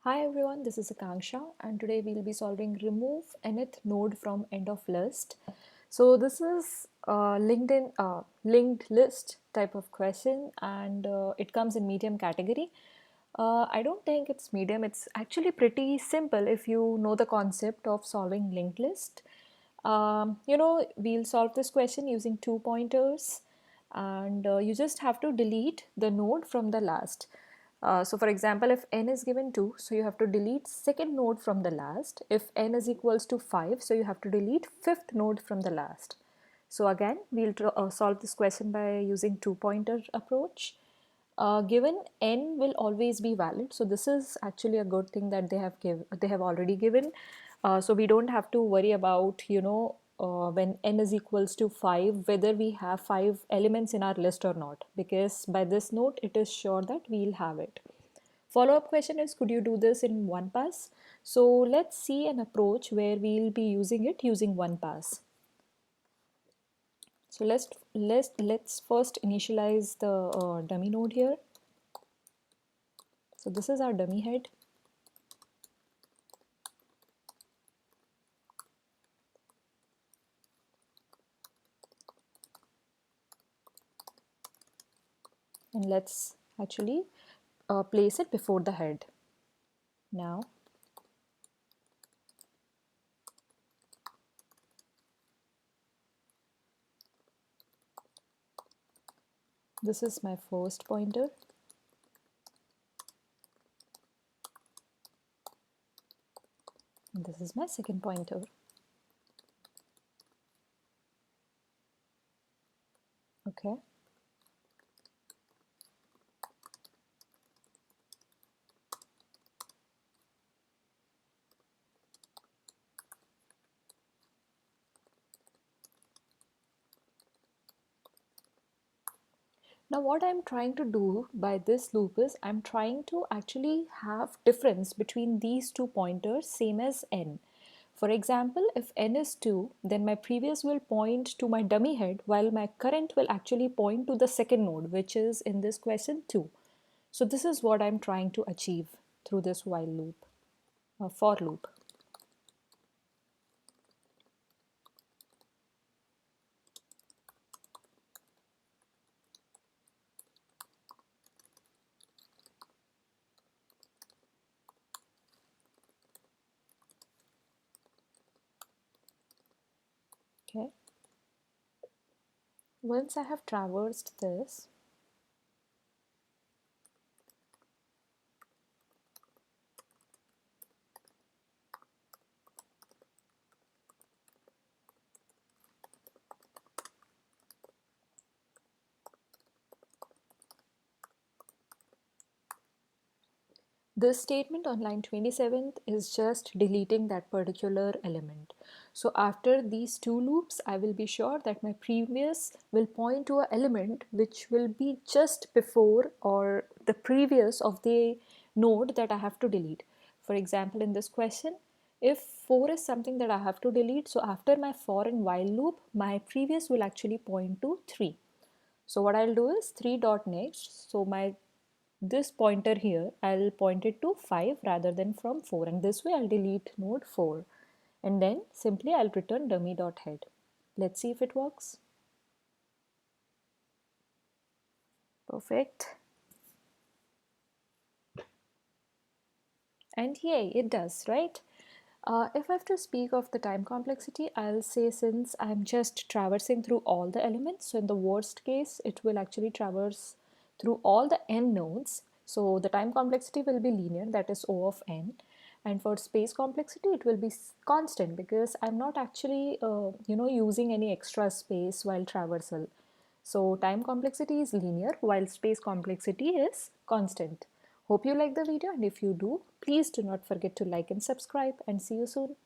Hi everyone, this is Akanksha and today we'll be solving remove nth node from end of list. So this is a linked list type of question and it comes in medium category. I don't think it's medium, it's actually pretty simple if you know the concept of solving linked list. We'll solve this question using two pointers and you just have to delete the node from the last. So for example, if n is given 2, so you have to delete second node from the last. If n is equals to 5, so you have to delete fifth node from the last. So again, we'll solve this question by using two-pointer approach. Given n will always be valid, so this is actually a good thing that they have already given. So we don't have to worry about when n is equals to 5 whether we have 5 elements in our list or not, because by this note it is sure that we'll have it. Follow-up question is, could you do this in one pass? So let's see an approach where we'll be using it using one pass. So let's first initialize the dummy node here. So this is our dummy head. And let's actually place it before the head. Now this is my first pointer. And this is my second pointer. Okay. Now what I'm trying to do by this loop is I'm trying to actually have difference between these two pointers same as n. For example, if n is 2, then my previous will point to my dummy head while my current will actually point to the second node, which is in this question 2. So this is what I'm trying to achieve through this while loop, for loop. Okay. Once I have traversed this, this statement on line 27th is just deleting that particular element. So after these two loops, I will be sure that my previous will point to an element which will be just before or the previous of the node that I have to delete. For example, in this question, if 4 is something that I have to delete, so after my for and while loop, my previous will actually point to 3. So what I'll do is 3 dot next. So this pointer here, I'll point it to 5 rather than from 4, and this way I'll delete node 4 and then simply I'll return dummy.head. Let's see if it works. Perfect. And yay, it does, right? If I have to speak of the time complexity, I'll say since I'm just traversing through all the elements, so in the worst case, it will actually traverse through all the n nodes. So the time complexity will be linear, that is O of n. And for space complexity, it will be constant because I'm not actually, using any extra space while traversal. So time complexity is linear while space complexity is constant. Hope you like the video, and if you do, please do not forget to like and subscribe, and see you soon.